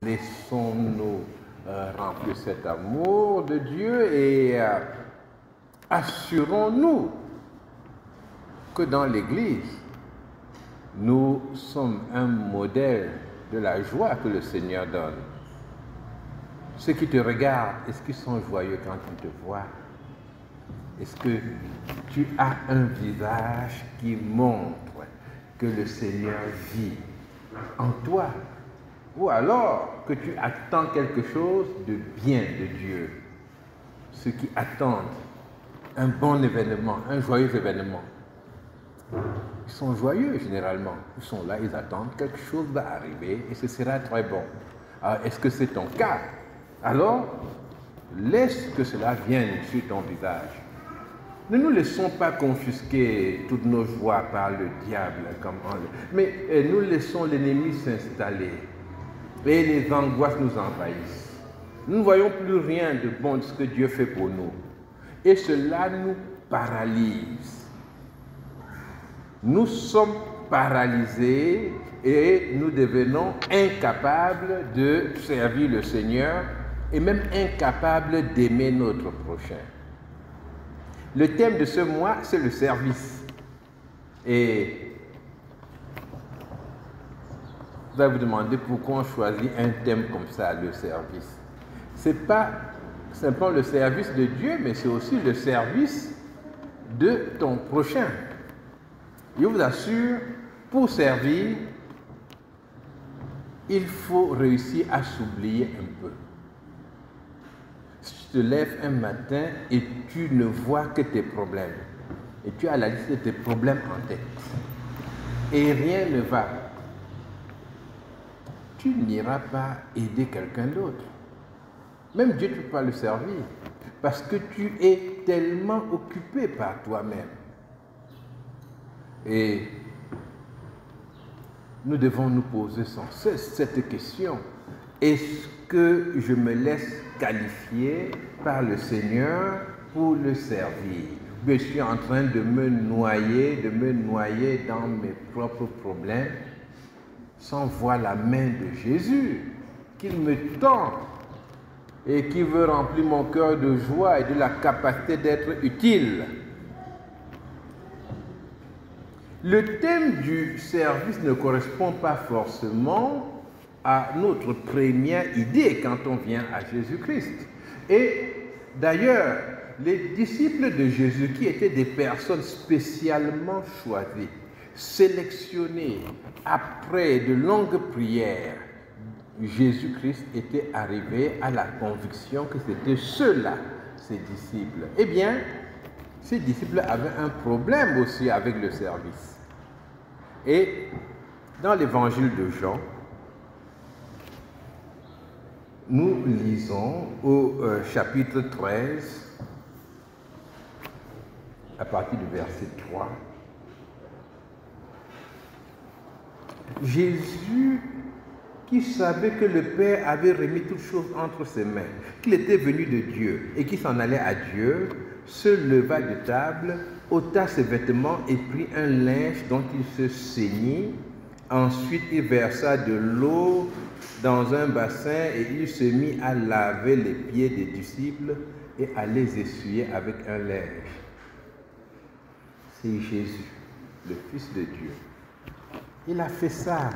Laissons-nous remplir cet amour de Dieu et assurons-nous que dans l'Église, nous sommes un modèle de la joie que le Seigneur donne. Ceux qui te regardent, est-ce qu'ils sont joyeux quand ils te voient? Est-ce que tu as un visage qui montre que le Seigneur vit en toi? Ou alors que tu attends quelque chose de bien de Dieu? Ceux qui attendent un bon événement, un joyeux événement, ils sont joyeux généralement. Ils sont là, ils attendent, quelque chose va arriver et ce sera très bon. Alors, est-ce que c'est ton cas? Alors, laisse que cela vienne sur ton visage. Ne nous laissons pas confisquer toutes nos joies par le diable, mais nous laissons l'ennemi s'installer et les angoisses nous envahissent. Nous ne voyons plus rien de bon de ce que Dieu fait pour nous. Et cela nous paralyse. Nous sommes paralysés et nous devenons incapables de servir le Seigneur et même incapables d'aimer notre prochain. Le thème de ce mois, c'est le service. Et vous allez vous demander pourquoi on choisit un thème comme ça, le service. Ce n'est pas simplement le service de Dieu, mais c'est aussi le service de ton prochain. Je vous assure, pour servir, il faut réussir à s'oublier un peu. Si tu te lèves un matin et tu ne vois que tes problèmes, et tu as la liste de tes problèmes en tête, et rien ne va, tu n'iras pas aider quelqu'un d'autre. Même Dieu, tu ne peux pas le servir, parce que tu es tellement occupé par toi-même. Et nous devons nous poser sans cesse cette question. Est-ce que je me laisse qualifier par le Seigneur pour le servir? Je suis en train de me noyer dans mes propres problèmes sans voir la main de Jésus qu'il me tend et qui veut remplir mon cœur de joie et de la capacité d'être utile. Le thème du service ne correspond pas forcément à notre première idée quand on vient à Jésus-Christ. Et d'ailleurs, les disciples de Jésus, qui étaient des personnes spécialement choisies, sélectionnées après de longues prières, Jésus-Christ était arrivé à la conviction que c'était ceux-là, ses disciples. Eh bien, ces disciples avaient un problème aussi avec le service. Et dans l'évangile de Jean, nous lisons au chapitre 13, à partir du verset 3, Jésus, qui savait que le Père avait remis toutes choses entre ses mains, qu'il était venu de Dieu et qu'il s'en allait à Dieu, se leva de table, ôta ses vêtements et prit un linge dont il se ceignit. Ensuite, il versa de l'eau dans un bassin et il se mit à laver les pieds des disciples et à les essuyer avec un linge. C'est Jésus, le Fils de Dieu. Il a fait ça.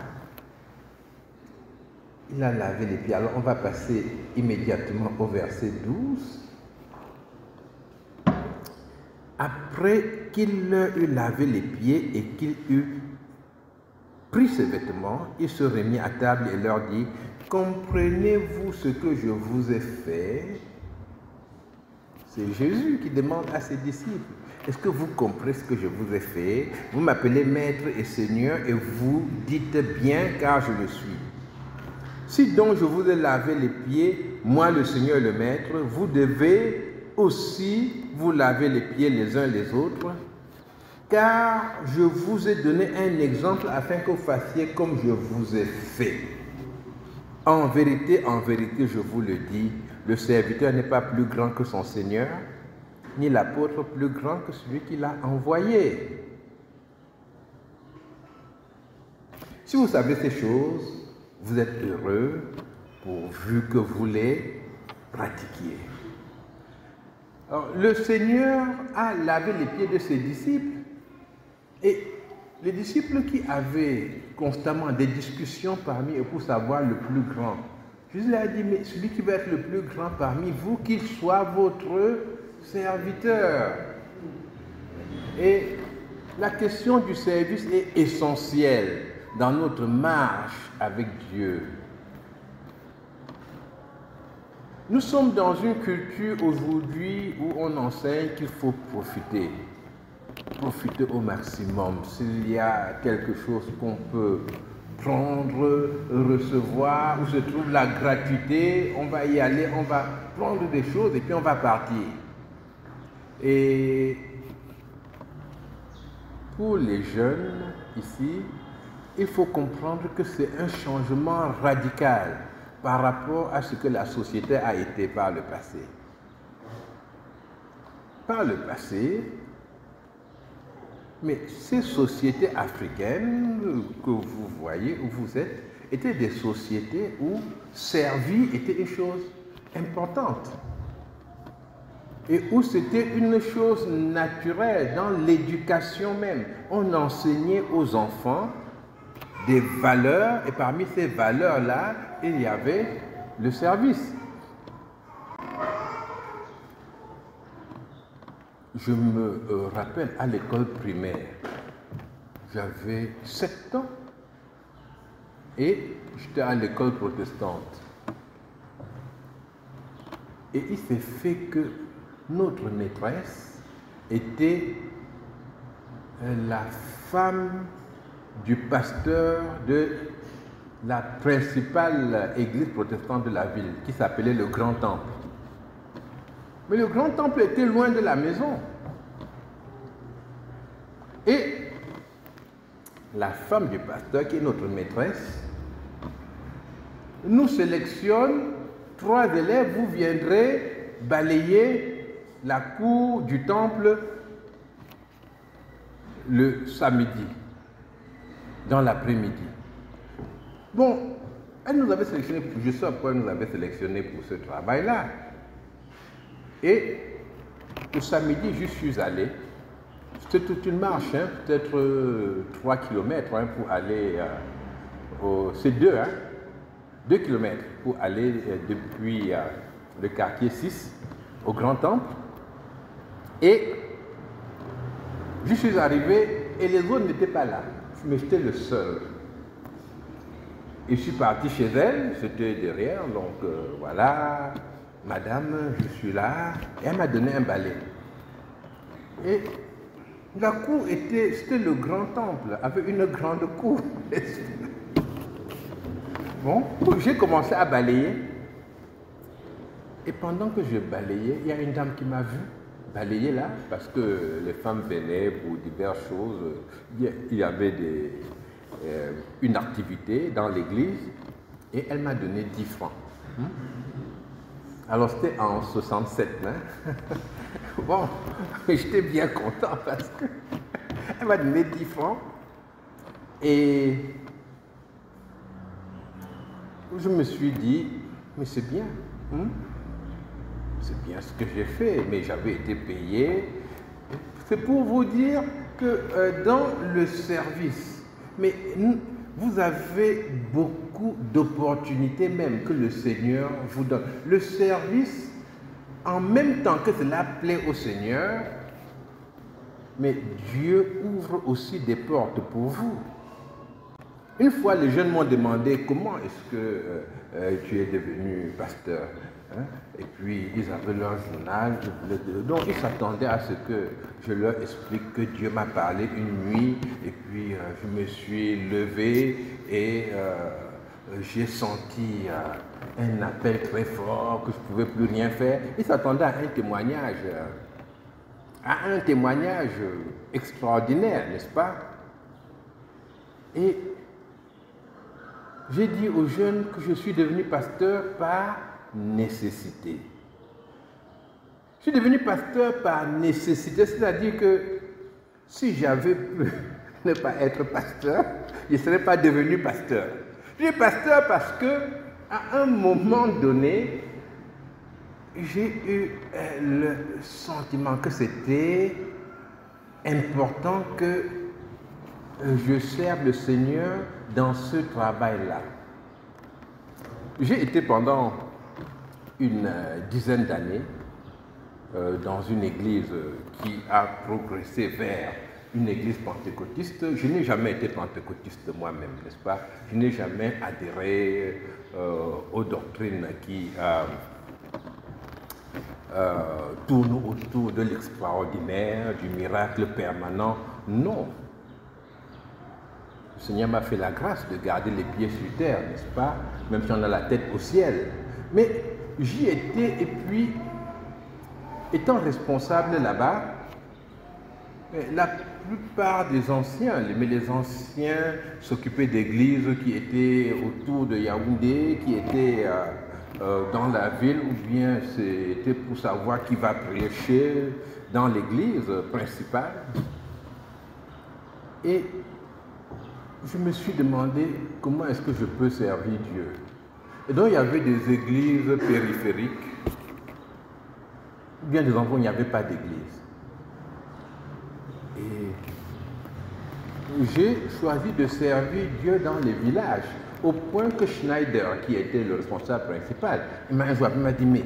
Il a lavé les pieds. Alors, on va passer immédiatement au verset 12. Après qu'il leur eut lavé les pieds et qu'il eut pris ses vêtements, il se remit à table et leur dit: comprenez-vous ce que je vous ai fait? C'est Jésus qui demande à ses disciples: est-ce que vous comprenez ce que je vous ai fait? Vous m'appelez Maître et Seigneur et vous dites bien, car je le suis. Si donc je vous ai lavé les pieds, moi le Seigneur le Maître, vous devez aussi vous laver les pieds les uns les autres, car je vous ai donné un exemple afin que vous fassiez comme je vous ai fait. En vérité, je vous le dis, le serviteur n'est pas plus grand que son Seigneur, ni l'apôtre plus grand que celui qui l'a envoyé. Si vous savez ces choses, vous êtes heureux pourvu que vous les pratiquiez. Alors, le Seigneur a lavé les pieds de ses disciples et les disciples qui avaient constamment des discussions parmi eux pour savoir le plus grand. Jésus leur a dit, mais celui qui va être le plus grand parmi vous, qu'il soit votre serviteur. Et la question du service est essentielle dans notre marche avec Dieu. Nous sommes dans une culture aujourd'hui où on enseigne qu'il faut profiter au maximum. S'il y a quelque chose qu'on peut prendre, recevoir, où se trouve la gratuité, on va y aller, on va prendre des choses et puis on va partir. Et pour les jeunes ici, il faut comprendre que c'est un changement radical par rapport à ce que la société a été par le passé. Par le passé, mais ces sociétés africaines que vous voyez, où vous êtes, étaient des sociétés où servir était une chose importante. Et où c'était une chose naturelle dans l'éducation même. On enseignait aux enfants des valeurs, et parmi ces valeurs-là, il y avait le service. Je me rappelle à l'école primaire, j'avais 7 ans et j'étais à l'école protestante. Et il s'est fait que notre maîtresse était la femme du pasteur de la principale église protestante de la ville, qui s'appelait le Grand Temple. Mais le Grand Temple était loin de la maison. Et la femme du pasteur, qui est notre maîtresse, nous sélectionne 3 élèves, vous viendrez balayer la cour du temple le samedi, dans l'après-midi. Bon, elle nous avait sélectionné, je sais pourquoi elle nous avait sélectionné pour ce travail-là. Et le samedi, je suis allé. C'était toute une marche, hein, peut-être 3 km pour aller c'est 2 km pour aller depuis le quartier 6 au Grand Temple. Et je suis arrivé et les autres n'étaient pas là, mais j'étais le seul. Et je suis parti chez elle, c'était derrière, donc voilà, madame, je suis là, et elle m'a donné un balai. Et la cour c'était le Grand Temple, avec une grande cour. Bon, j'ai commencé à balayer. Et pendant que je balayais, il y a une dame qui m'a vu balayer là, parce que les femmes venaient pour diverses choses. Il y avait une activité dans l'église, et elle m'a donné 10 francs. Alors c'était en 67. Hein? Bon, j'étais bien content parce qu'elle m'a donné 10 francs. Et je me suis dit, mais c'est bien. C'est bien ce que j'ai fait, mais j'avais été payé. C'est pour vous dire que dans le service, mais vous avez beaucoup d'opportunités même que le Seigneur vous donne. Le service, en même temps que cela plaît au Seigneur, mais Dieu ouvre aussi des portes pour vous. Une fois, les jeunes m'ont demandé comment est-ce que tu es devenu pasteur. Hein? Et puis, ils avaient leur journal. Donc, ils s'attendaient à ce que je leur explique que Dieu m'a parlé une nuit. Et puis, je me suis levé et j'ai senti un appel très fort que je ne pouvais plus rien faire. Ils s'attendaient à un témoignage extraordinaire, n'est-ce pas? Et j'ai dit aux jeunes que je suis devenu pasteur par nécessité. Je suis devenu pasteur par nécessité, c'est-à-dire que si j'avais pu ne pas être pasteur, je ne serais pas devenu pasteur. Je suis pasteur parce que à un moment donné, j'ai eu le sentiment que c'était important que je serve le Seigneur dans ce travail-là. J'ai été pendant une dizaine d'années dans une église qui a progressé vers une église pentecôtiste. Je n'ai jamais été pentecôtiste moi-même, n'est-ce pas? Je n'ai jamais adhéré aux doctrines qui tournent autour de l'extraordinaire, du miracle permanent. Non. Le Seigneur m'a fait la grâce de garder les pieds sur terre, n'est-ce pas? Même si on a la tête au ciel. Mais j'y étais et puis, étant responsable là-bas, la plupart des anciens, mais les anciens s'occupaient d'églises qui étaient autour de Yaoundé, qui étaient dans la ville, ou bien c'était pour savoir qui va prêcher dans l'église principale. Et je me suis demandé comment est-ce que je peux servir Dieu. Et donc il y avait des églises périphériques, ou bien des endroits où il n'y avait pas d'église. Et j'ai choisi de servir Dieu dans les villages, au point que Schneider, qui était le responsable principal, il m'a dit, mais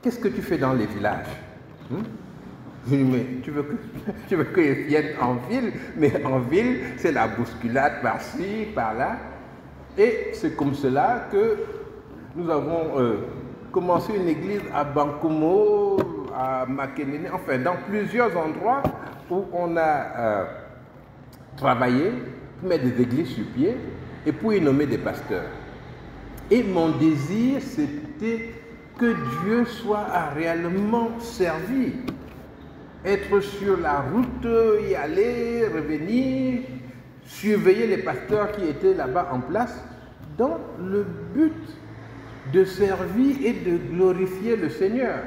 qu'est-ce que tu fais dans les villages? Je lui ai dit, mais tu veux que je vienne en ville? Mais en ville, c'est la bousculade par-ci, par-là. Et c'est comme cela que nous avons commencé une église à Bankomo, à Makenene, enfin dans plusieurs endroits où on a travaillé pour mettre des églises sur pied et pour y nommer des pasteurs. Et mon désir, c'était que Dieu soit réellement servi. Être sur la route, y aller, revenir, surveiller les pasteurs qui étaient là-bas en place, dans le but de servir et de glorifier le Seigneur.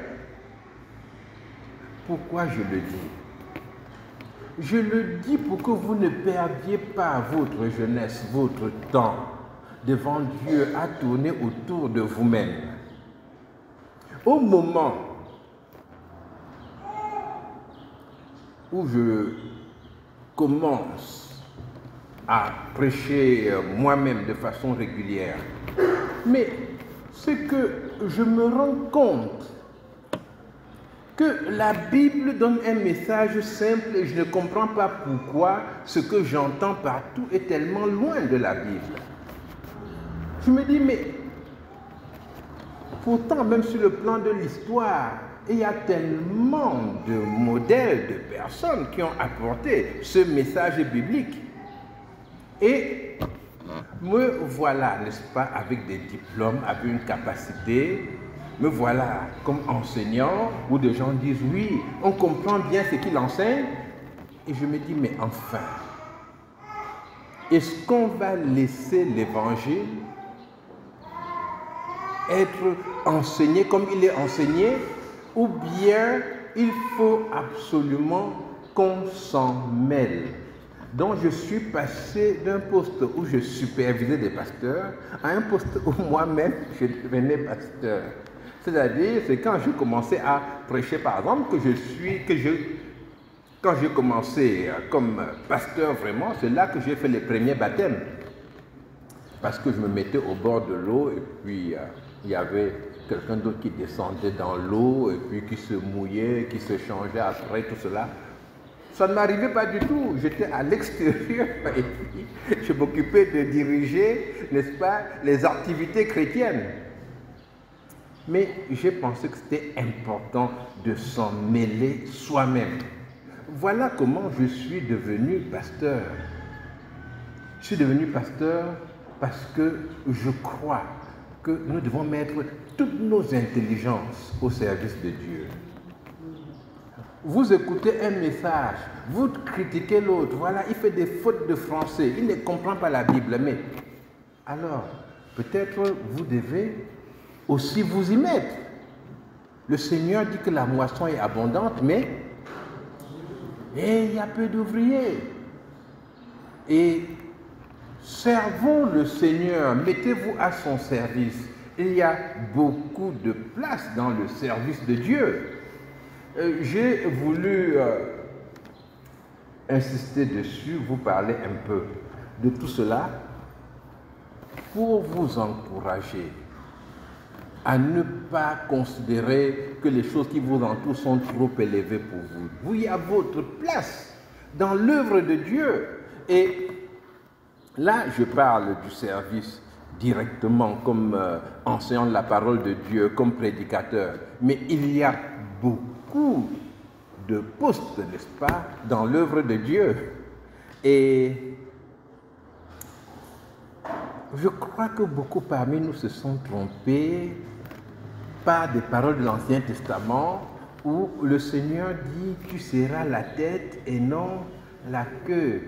Pourquoi je le dis? Je le dis pour que vous ne perdiez pas votre jeunesse, votre temps devant Dieu à tourner autour de vous-même. Au moment où je commence à prêcher moi-même de façon régulière, mais c'est que je me rends compte que la Bible donne un message simple et je ne comprends pas pourquoi ce que j'entends partout est tellement loin de la Bible. Je me dis, mais pourtant, même sur le plan de l'histoire, il y a tellement de modèles de personnes qui ont apporté ce message biblique. Et me voilà, n'est-ce pas, avec des diplômes, avec une capacité, me voilà comme enseignant, où des gens disent, oui, on comprend bien ce qu'il enseigne. Et je me dis, mais enfin, est-ce qu'on va laisser l'évangile être enseigné comme il est enseigné, ou bien il faut absolument qu'on s'en mêle? Donc je suis passé d'un poste où je supervisais des pasteurs à un poste où moi-même je devenais pasteur. C'est-à-dire, c'est quand je commençais à prêcher, par exemple, quand j'ai commencé comme pasteur vraiment, c'est là que j'ai fait les premiers baptêmes. Parce que je me mettais au bord de l'eau et puis il y avait quelqu'un d'autre qui descendait dans l'eau et puis qui se mouillait, qui se changeait après, tout cela. Ça ne m'arrivait pas du tout. J'étais à l'extérieur et puis je m'occupais de diriger, n'est-ce pas, les activités chrétiennes. Mais j'ai pensé que c'était important de s'en mêler soi-même. Voilà comment je suis devenu pasteur. Je suis devenu pasteur parce que je crois que nous devons mettre toutes nos intelligences au service de Dieu. Vous écoutez un message, vous critiquez l'autre, voilà, il fait des fautes de français, il ne comprend pas la Bible, mais alors, peut-être vous devez aussi vous y mettre. Le Seigneur dit que la moisson est abondante, mais il y a peu d'ouvriers. Et servons le Seigneur, mettez-vous à son service. Il y a beaucoup de place dans le service de Dieu. J'ai voulu insister dessus, vous parler un peu de tout cela pour vous encourager à ne pas considérer que les choses qui vous entourent sont trop élevées pour vous. Vous y avez votre place dans l'œuvre de Dieu. Et là, je parle du service directement comme enseignant la parole de Dieu, comme prédicateur. Mais il y a beaucoup de postes, n'est-ce pas, dans l'œuvre de Dieu. Et je crois que beaucoup parmi nous se sont trompés par des paroles de l'Ancien Testament où le Seigneur dit « tu seras la tête et non la queue ».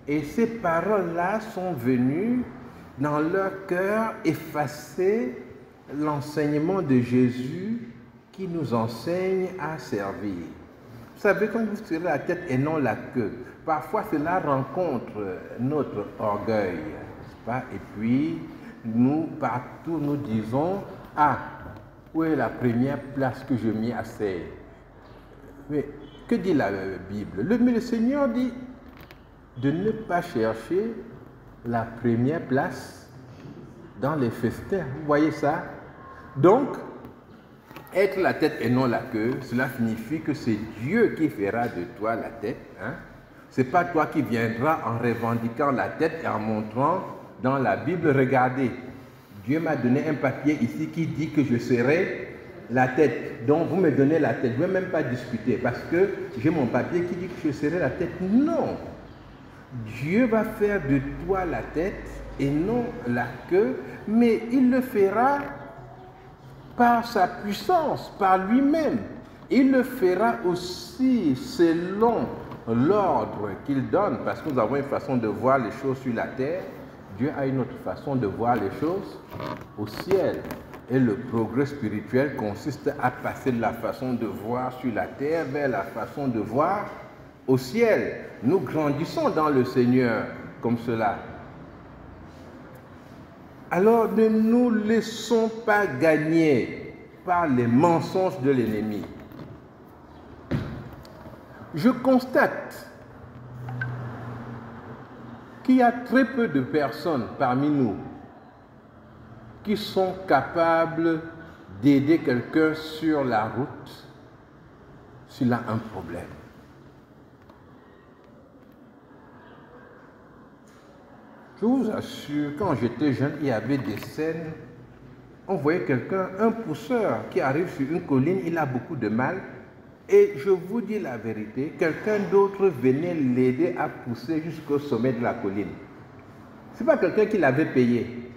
Et ces paroles-là sont venues dans leur cœur effacer l'enseignement de Jésus qui nous enseigne à servir. Vous savez, quand vous serez la tête et non la queue, parfois cela rencontre notre orgueil, n'est-ce pas? Et puis, nous, partout, nous disons « Ah, où est la première place que je m'y asseye ?» Mais que dit la Bible? Le Seigneur dit de ne pas chercher la première place dans les festins. Vous voyez ça? Donc, être la tête et non la queue, cela signifie que c'est Dieu qui fera de toi la tête. Hein? Ce n'est pas toi qui viendras en revendiquant la tête et en montrant dans la Bible, regardez, Dieu m'a donné un papier ici qui dit que je serai la tête. Donc vous me donnez la tête. Je ne vais même pas discuter parce que j'ai mon papier qui dit que je serai la tête. Non. Dieu va faire de toi la tête et non la queue, mais il le fera par sa puissance, par lui-même. Il le fera aussi selon l'ordre qu'il donne, parce que nous avons une façon de voir les choses sur la terre. Dieu a une autre façon de voir les choses au ciel. Et le progrès spirituel consiste à passer de la façon de voir sur la terre vers la façon de voir au ciel. Nous grandissons dans le Seigneur comme cela. Alors ne nous laissons pas gagner par les mensonges de l'ennemi. Je constate qu'il y a très peu de personnes parmi nous qui sont capables d'aider quelqu'un sur la route s'il a un problème. Je vous assure, quand j'étais jeune, il y avait des scènes, on voyait quelqu'un, un pousseur qui arrive sur une colline, il a beaucoup de mal, et je vous dis la vérité, quelqu'un d'autre venait l'aider à pousser jusqu'au sommet de la colline. Ce n'est pas quelqu'un qui l'avait payé,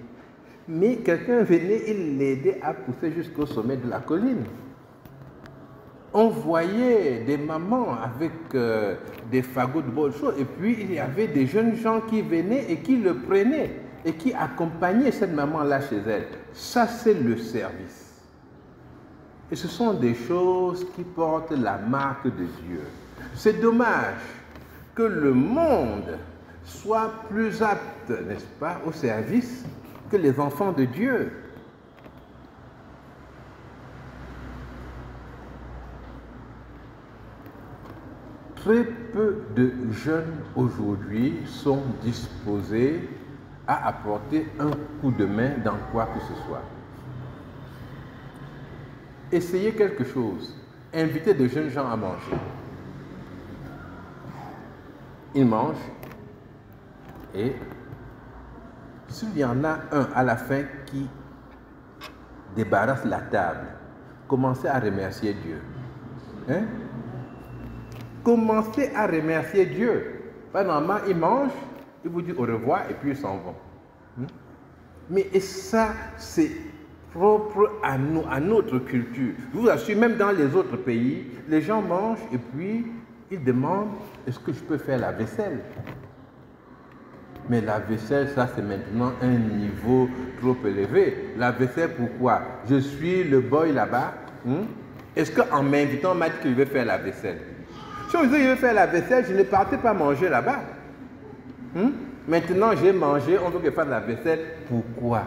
mais quelqu'un venait, il l'aidait à pousser jusqu'au sommet de la colline. On voyait des mamans avec des fagots de bonnes choses, et puis il y avait des jeunes gens qui venaient et qui le prenaient et qui accompagnaient cette maman-là chez elle. Ça, c'est le service. Et ce sont des choses qui portent la marque de Dieu. C'est dommage que le monde soit plus apte, n'est-ce pas, au service que les enfants de Dieu. Très peu de jeunes aujourd'hui sont disposés à apporter un coup de main dans quoi que ce soit. Essayez quelque chose. Invitez des jeunes gens à manger. Ils mangent et s'il y en a un à la fin qui débarrasse la table, commencez à remercier Dieu. Hein? Commencez à remercier Dieu. Normalement, ils mangent, ils vous disent au revoir et puis ils s'en vont. Mais et ça, c'est propre à nous, à notre culture. Je vous assure, même dans les autres pays, les gens mangent et puis ils demandent est-ce que je peux faire la vaisselle? Mais la vaisselle, ça c'est maintenant un niveau trop élevé. La vaisselle, pourquoi? Je suis le boy là-bas. Est-ce qu'en m'invitant, on m'a dit que je vais faire la vaisselle? Si on disait que je vais faire la vaisselle, je ne partais pas manger là-bas. Maintenant, j'ai mangé, on veut que je fasse la vaisselle. Pourquoi?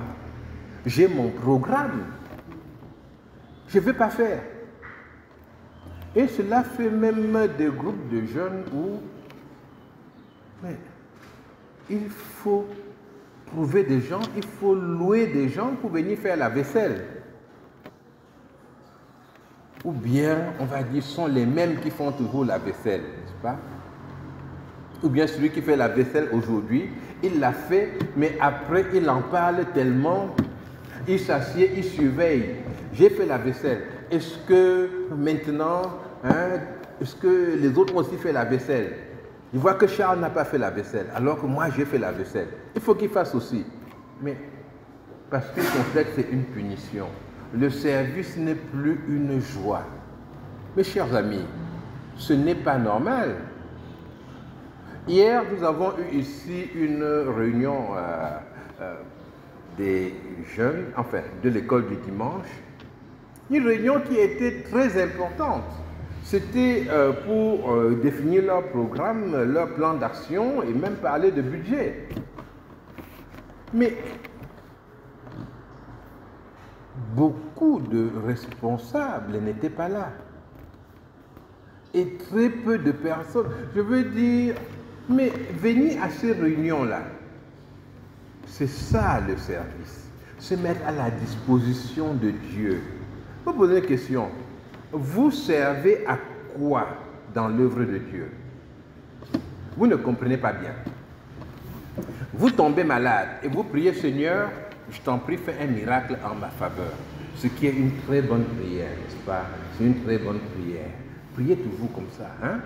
j'ai mon programme. Je ne vais pas faire. Et cela fait même des groupes de jeunes où mais, il faut trouver des gens, il faut louer des gens pour venir faire la vaisselle. Ou bien, on va dire, ce sont les mêmes qui font toujours la vaisselle, n'est-ce pas? Ou bien celui qui fait la vaisselle aujourd'hui, il l'a fait, mais après il en parle tellement, il s'assied, il surveille. J'ai fait la vaisselle. Est-ce que maintenant, est-ce que les autres ont aussi fait la vaisselle? Il voit que Charles n'a pas fait la vaisselle, alors que moi j'ai fait la vaisselle. Il faut qu'il fasse aussi. Mais parce que son fait, c'est une punition. Le service n'est plus une joie. Mes chers amis, ce n'est pas normal. Hier, nous avons eu ici une réunion des jeunes, enfin de l'école du dimanche. Une réunion qui était très importante. C'était pour définir leur programme, leur plan d'action et même parler de budget. Mais beaucoup de responsables n'étaient pas là. Et très peu de personnes. Je veux dire, mais venir à ces réunions-là, c'est ça le service. Se mettre à la disposition de Dieu. Vous posez une question. Vous servez à quoi dans l'œuvre de Dieu? Vous ne comprenez pas bien. Vous tombez malade et vous priez, Seigneur, je t'en prie, fais un miracle en ma faveur. Ce qui est une très bonne prière, n'est-ce pas? C'est une très bonne prière. Priez toujours comme ça, hein?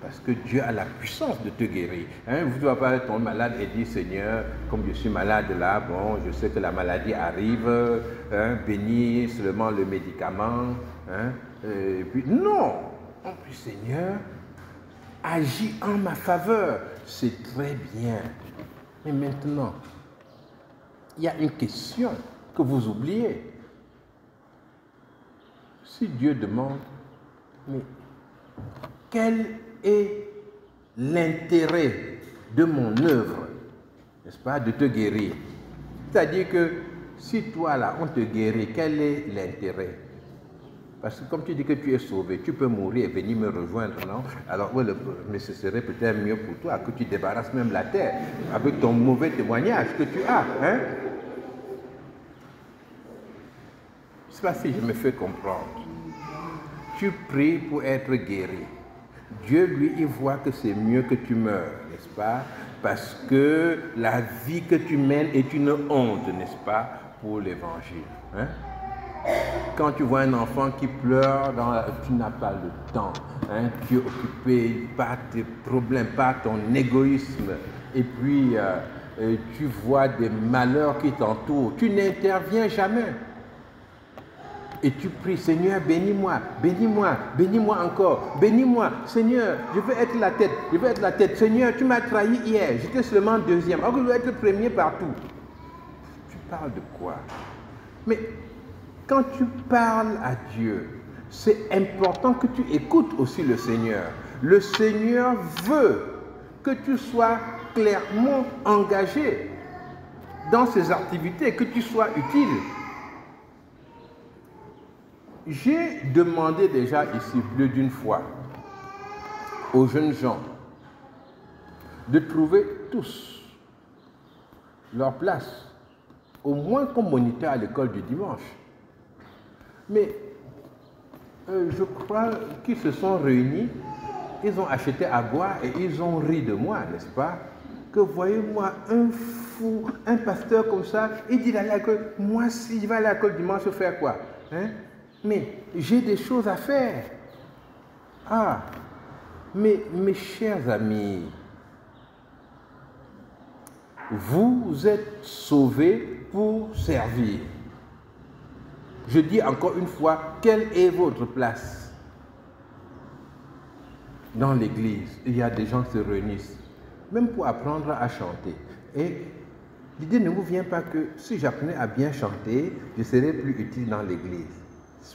Parce que Dieu a la puissance de te guérir. Hein? Vous ne dois pas tomber malade et dire, Seigneur, comme je suis malade là, bon, je sais que la maladie arrive, hein, bénis seulement le médicament. Hein? Et puis, non! En plus, Seigneur, agis en ma faveur. C'est très bien. Mais maintenant, il y a une question que vous oubliez. Si Dieu demande, mais quel est l'intérêt de mon œuvre, n'est-ce pas, de te guérir? C'est-à-dire que si toi là, on te guérit, quel est l'intérêt? Parce que comme tu dis que tu es sauvé, tu peux mourir et venir me rejoindre, non? Alors, ouais, mais ce serait peut-être mieux pour toi que tu débarrasses même la terre avec ton mauvais témoignage que tu as, hein? Je ne sais pas si je me fais comprendre. Tu pries pour être guéri. Dieu, lui, il voit que c'est mieux que tu meurs, n'est-ce pas? Parce que la vie que tu mènes est une honte, n'est-ce pas, pour l'évangile. Hein? Quand tu vois un enfant qui pleure, tu n'as pas le temps. Hein? Tu es occupé par tes problèmes, par ton égoïsme. Et puis, tu vois des malheurs qui t'entourent. Tu n'interviens jamais. Et tu pries, Seigneur, bénis-moi, bénis-moi, bénis-moi encore, bénis-moi, Seigneur, je veux être la tête, je veux être la tête. Seigneur, tu m'as trahi hier, j'étais seulement deuxième, alors que je veux être premier partout. Tu parles de quoi? Mais quand tu parles à Dieu, c'est important que tu écoutes aussi le Seigneur. Le Seigneur veut que tu sois clairement engagé dans ces activités, que tu sois utile. J'ai demandé déjà ici plus d'une fois aux jeunes gens de trouver tous leur place, au moins comme moniteur à l'école du dimanche. Mais je crois qu'ils se sont réunis, ils ont acheté à boire et ils ont ri de moi, n'est-ce pas? Que voyez-moi un fou, un pasteur comme ça, il dit d'aller à l'école. Moi, si je vais à l'école dimanche, je vais faire quoi? Hein? Mais j'ai des choses à faire. Ah, mais mes chers amis, vous êtes sauvés pour servir. Je dis encore une fois, quelle est votre place? Dans l'église, il y a des gens qui se réunissent, même pour apprendre à chanter. Et l'idée ne vous vient pas que si j'apprenais à bien chanter, je serais plus utile dans l'église.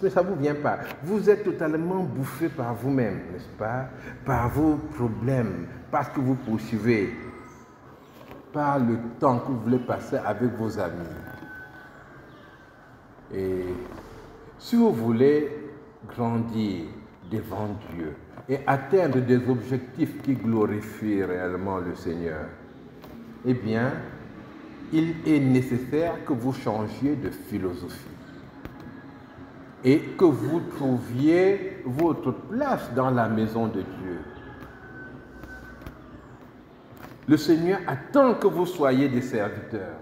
Mais ça ne vous vient pas. Vous êtes totalement bouffé par vous-même, n'est-ce pas? Par vos problèmes, par ce que vous poursuivez, par le temps que vous voulez passer avec vos amis. Si vous voulez grandir devant Dieu et atteindre des objectifs qui glorifient réellement le Seigneur, eh bien, il est nécessaire que vous changiez de philosophie et que vous trouviez votre place dans la maison de Dieu. Le Seigneur attend que vous soyez des serviteurs.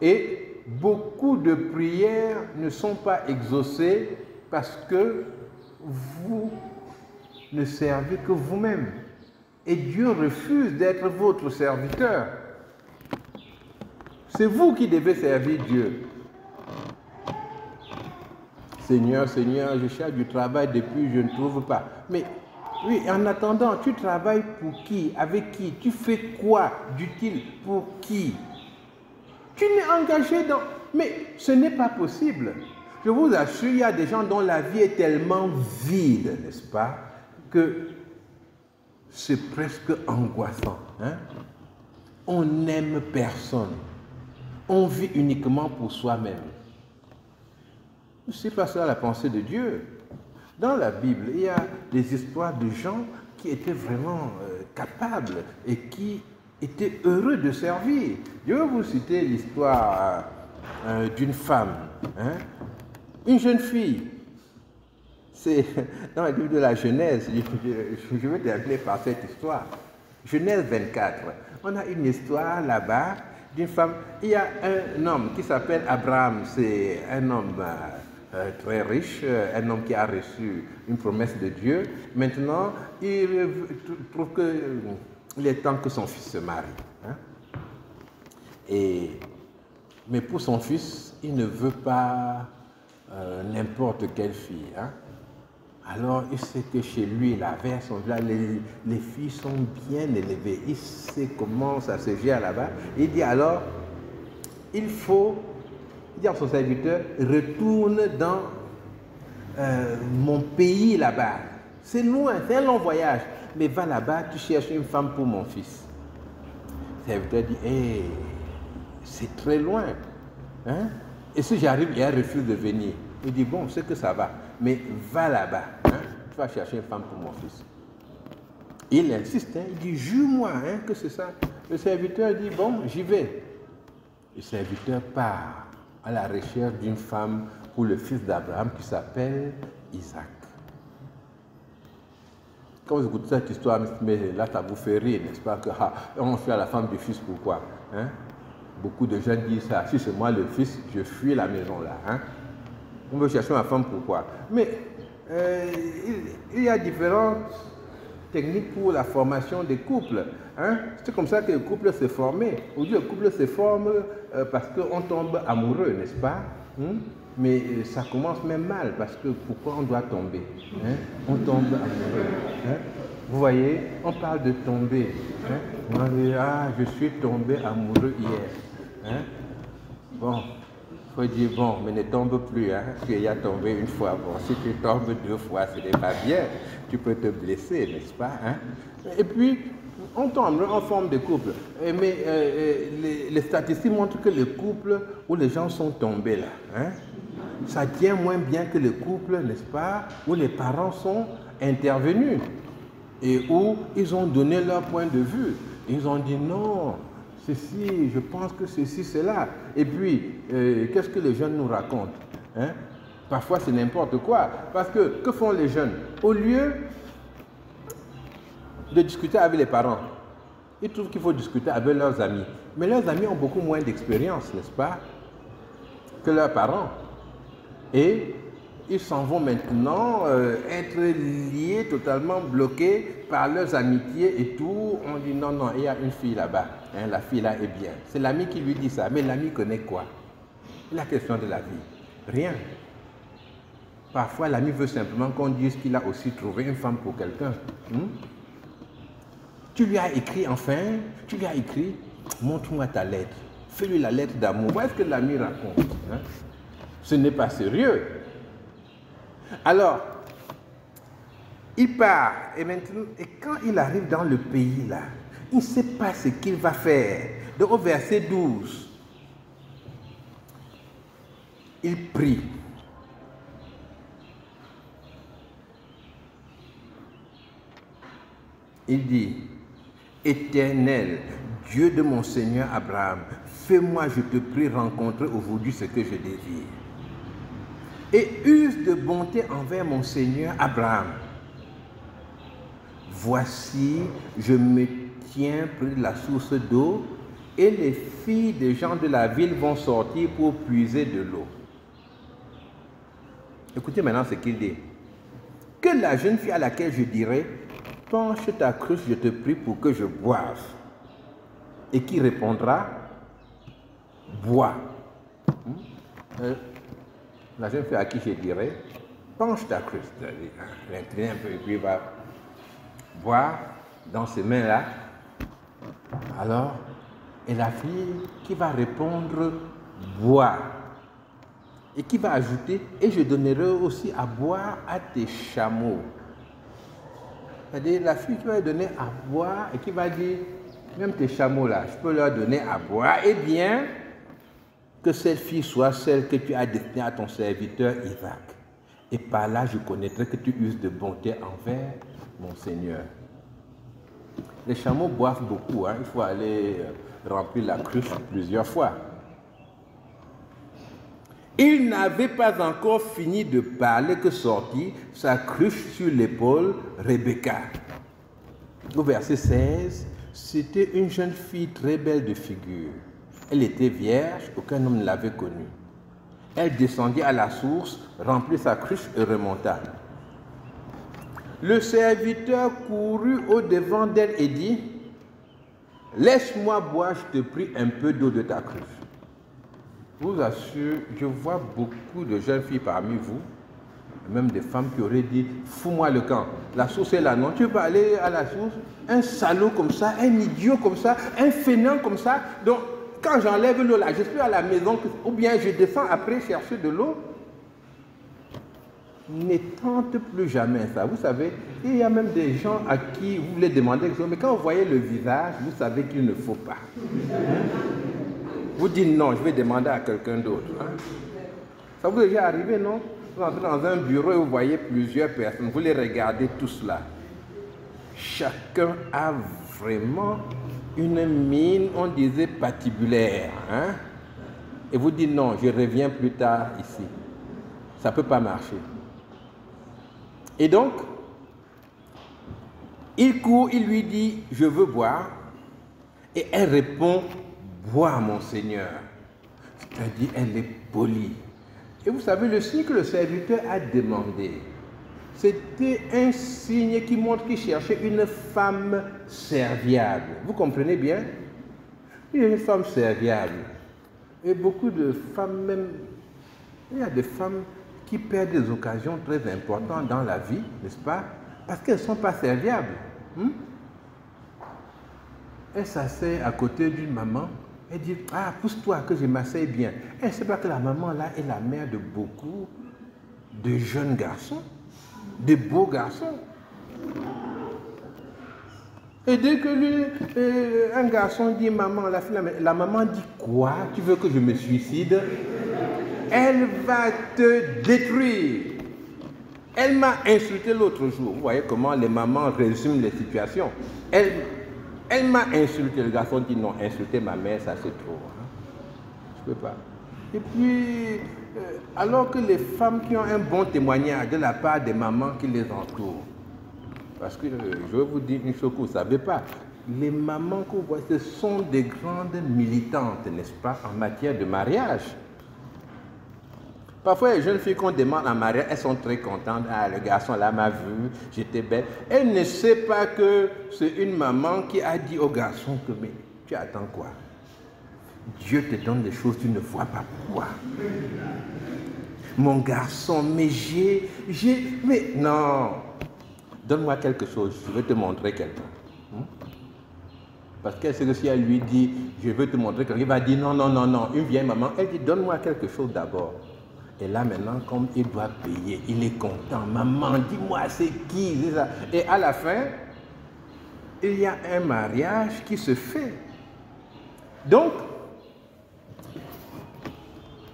Et beaucoup de prières ne sont pas exaucées parce que vous ne servez que vous-même. Et Dieu refuse d'être votre serviteur. C'est vous qui devez servir Dieu. Seigneur, Seigneur, je cherche du travail depuis, je ne trouve pas. Mais oui, en attendant, tu travailles pour qui? Avec qui? Tu fais quoi d'utile? Pour qui? Tu n'es engagé dans... Mais ce n'est pas possible. Je vous assure, il y a des gens dont la vie est tellement vide, n'est-ce pas, que c'est presque angoissant. Hein? On n'aime personne. On vit uniquement pour soi-même. Ce n'est pas ça la pensée de Dieu. Dans la Bible, il y a des histoires de gens qui étaient vraiment capables et qui étaient heureux de servir. Je vais vous citer l'histoire d'une femme, hein, une jeune fille. C'est dans le livre de la Genèse, je vais terminer par cette histoire. Genèse 24, on a une histoire là-bas d'une femme. Il y a un homme qui s'appelle Abraham, c'est un homme très riche, un homme qui a reçu une promesse de Dieu. Maintenant, il trouve qu'il est temps que son fils se marie. Hein? Mais pour son fils, il ne veut pas n'importe quelle fille. Hein? Alors, il sait que chez lui, là, vers son village, les filles sont bien élevées. Il sait comment ça se gère là-bas. Il dit alors, il faut... Il dit à son serviteur, retourne dans mon pays là-bas. C'est loin, c'est un long voyage. Mais va là-bas, tu cherches une femme pour mon fils. Le serviteur dit, hey, c'est très loin. Hein? Et si j'arrive, il y a un refus de venir. Il dit, bon, c'est que ça va. Mais va là-bas. Hein? Tu vas chercher une femme pour mon fils. Il insiste, hein? Il dit, jure-moi hein, que c'est ça. Le serviteur dit, bon, j'y vais. Le serviteur part à la recherche d'une femme pour le fils d'Abraham qui s'appelle Isaac. Quand vous écoutez cette histoire, mais là, ça vous fait rire, n'est-ce pas? Que, on fuit à la femme du fils, pourquoi? Hein? Beaucoup de gens disent ça. Si c'est moi le fils, je fuis la maison là. Hein? On veut chercher ma femme, pourquoi? Mais il y a différentes techniques pour la formation des couples. Hein? C'est comme ça que le couple s'est formé. Aujourd'hui, le couple se forme parce qu'on tombe amoureux, n'est-ce pas? Mais ça commence même mal, parce que pourquoi on doit tomber? Hein? On tombe amoureux. Hein? Vous voyez, on parle de tomber. Hein? On dit, ah, je suis tombé amoureux hier. Hein? Bon, il faut dire, bon, mais ne tombe plus, hein? Tu y as tombé une fois. Bon, si tu tombes deux fois, ce n'est pas bien. Tu peux te blesser, n'est-ce pas? Hein? Et puis, on tombe en forme de couple. Mais les statistiques montrent que les couples où les gens sont tombés là, hein, ça tient moins bien que les couples, n'est-ce pas, où les parents sont intervenus et où ils ont donné leur point de vue. Ils ont dit non, ceci, je pense que ceci, cela. Et puis, qu'est-ce que les jeunes nous racontent? Hein? Parfois, c'est n'importe quoi. Parce que font les jeunes? Au lieu de discuter avec les parents, ils trouvent qu'il faut discuter avec leurs amis. Mais leurs amis ont beaucoup moins d'expérience, n'est-ce pas, que leurs parents. Et ils s'en vont maintenant être liés, totalement bloqués par leurs amitiés et tout. On dit non, non, il y a une fille là-bas. Hein, la fille là est bien. C'est l'ami qui lui dit ça. Mais l'ami connaît quoi? La question de la vie. Rien. Parfois, l'ami veut simplement qu'on dise qu'il a aussi trouvé une femme pour quelqu'un. Tu lui as écrit, enfin, tu lui as écrit, montre-moi ta lettre. Fais-lui la lettre d'amour. Voilà ce que l'ami raconte. Hein? Ce n'est pas sérieux. Alors, il part, et maintenant, et quand il arrive dans le pays là, il ne sait pas ce qu'il va faire. Donc au verset 12, il prie. Il dit, Éternel, Dieu de mon Seigneur Abraham, fais-moi, je te prie, rencontrer aujourd'hui ce que je désire. Et use de bonté envers mon Seigneur Abraham. Voici, je me tiens près de la source d'eau, et les filles des gens de la ville vont sortir pour puiser de l'eau. Écoutez maintenant ce qu'il dit. Que la jeune fille à laquelle je dirai, penche ta cruche, je te prie pour que je boive. Et qui répondra, bois. La jeune fille à qui je dirai, penche ta cruche, l'incliner un peu et puis va boire dans ses mains-là. Alors, et la fille qui va répondre, bois. Et qui va ajouter, et je donnerai aussi à boire à tes chameaux. C'est-à-dire la fille qui va donner à boire et qui va dire, même tes chameaux là, je peux leur donner à boire. Eh bien, que cette fille soit celle que tu as destinée à ton serviteur Isaac. Et par là, je connaîtrai que tu uses de bonté envers mon Seigneur. Les chameaux boivent beaucoup, hein. Il faut aller remplir la cruche plusieurs fois. Il n'avait pas encore fini de parler que sortit sa cruche sur l'épaule Rebecca. Au verset 16, c'était une jeune fille très belle de figure. Elle était vierge, aucun homme ne l'avait connue. Elle descendit à la source, remplit sa cruche et remonta. Le serviteur courut au-devant d'elle et dit, « Laisse-moi boire, je te prie, un peu d'eau de ta cruche. » Je vous assure, je vois beaucoup de jeunes filles parmi vous, même des femmes qui auraient dit, fous-moi le camp. La source est là, non? Tu peux aller à la source? Un salaud comme ça, un idiot comme ça, un fainéant comme ça. Donc, quand j'enlève l'eau là, je suis à la maison, ou bien je descends après chercher de l'eau. Ne tente plus jamais ça. Vous savez, il y a même des gens à qui vous voulez demander quelque chose, mais quand vous voyez le visage, vous savez qu'il ne faut pas. Vous dites non, je vais demander à quelqu'un d'autre. Hein? Ça vous est déjà arrivé, non? Vous entrez dans un bureau et vous voyez plusieurs personnes, vous les regardez tous là. Chacun a vraiment une mine, on disait patibulaire. Hein? Et vous dites non, je reviens plus tard ici. Ça ne peut pas marcher. Et donc, il court, il lui dit, je veux boire. Et elle répond, bois mon Seigneur. C'est-à-dire, elle est polie. Et vous savez, le signe que le serviteur a demandé, c'était un signe qui montre qu'il cherchait une femme serviable. Vous comprenez bien? Il y a une femme serviable. Et beaucoup de femmes même, il y a des femmes qui perdent des occasions très importantes dans la vie, n'est-ce pas? Parce qu'elles ne sont pas serviables. Elle s'assied à côté d'une maman, elle dit, ah, pousse-toi que je m'asseye bien. Elle ne sait pas que la maman là est la mère de beaucoup de jeunes garçons, de beaux garçons. Et dès que lui, un garçon dit, maman, la maman dit, quoi? Tu veux que je me suicide? Elle va te détruire. Elle m'a insulté l'autre jour. Vous voyez comment les mamans résument les situations. Elle m'a insulté. Le garçon dit non, insulter ma mère, ça c'est trop. Hein? Je ne peux pas. Et puis, alors que les femmes qui ont un bon témoignage de la part des mamans qui les entourent, parce que je vais vous dire une chose que vous ne savez pas, les mamans que vous voyez, ce sont des grandes militantes, n'est-ce pas, en matière de mariage. Parfois, les jeunes filles qu'on demande en mariage, elles sont très contentes. Ah, le garçon là m'a vu, j'étais belle. Elle ne sait pas que c'est une maman qui a dit au garçon que, mais tu attends quoi? Dieu te donne des choses, tu ne vois pas pourquoi. Mon garçon, mais mais non. Donne-moi quelque chose, je vais te montrer quelqu'un. Parce qu'elle sait que si elle lui dit, je veux te montrer quelqu'un, il va dire non, non, non, non. Une vieille maman, elle dit, donne-moi quelque chose d'abord. Et là maintenant, comme il doit payer, il est content. Maman, dis-moi c'est qui, c'est ça. Et à la fin, il y a un mariage qui se fait. Donc,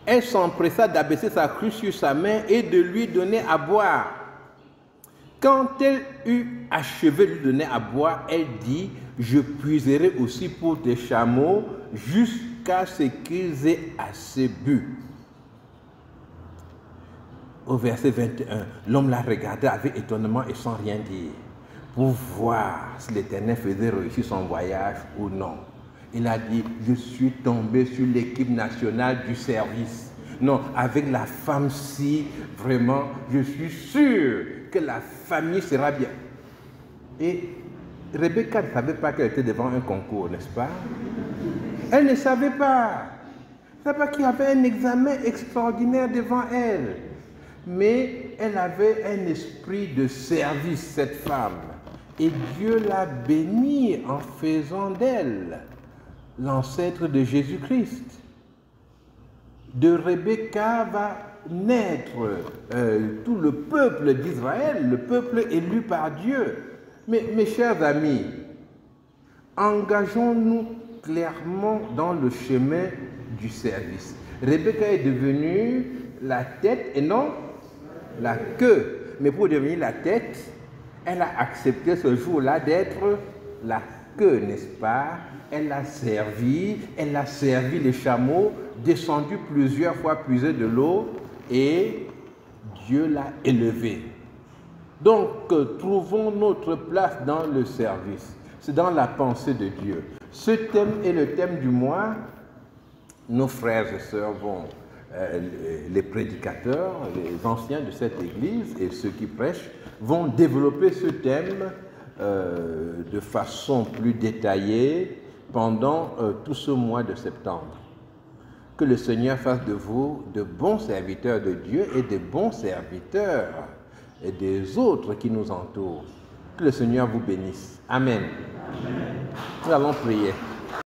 elle s'empressa d'abaisser sa cruche sur sa main et de lui donner à boire. Quand elle eut achevé de lui donner à boire, elle dit, je puiserai aussi pour tes chameaux jusqu'à ce qu'ils aient assez bu. Au verset 21, l'homme la regardait avec étonnement et sans rien dire, pour voir si l'Éternel faisait réussir son voyage ou non. Il a dit, je suis tombé sur l'équipe nationale du service. Non, avec la femme-ci, vraiment, je suis sûr que la famille sera bien. Et Rebecca ne savait pas qu'elle était devant un concours, n'est-ce pas? Elle ne savait pas. Elle ne savait pas qu'il y avait un examen extraordinaire devant elle. Mais elle avait un esprit de service, cette femme. Et Dieu l'a bénie en faisant d'elle l'ancêtre de Jésus-Christ. De Rebecca va naître tout le peuple d'Israël, le peuple élu par Dieu. Mais mes chers amis, engageons-nous clairement dans le chemin du service. Rebecca est devenue la tête et non la queue. Mais pour devenir la tête, elle a accepté ce jour-là d'être la queue, n'est-ce pas? Elle a servi les chameaux, descendu plusieurs fois, puisé de l'eau, et Dieu l'a élevée. Donc, trouvons notre place dans le service. C'est dans la pensée de Dieu. Ce thème est le thème du mois. Nos frères et sœurs les prédicateurs, les anciens de cette église et ceux qui prêchent vont développer ce thème de façon plus détaillée pendant tout ce mois de septembre. Que le Seigneur fasse de vous de bons serviteurs de Dieu et de bons serviteurs et des autres qui nous entourent. Que le Seigneur vous bénisse. Amen. Nous allons prier.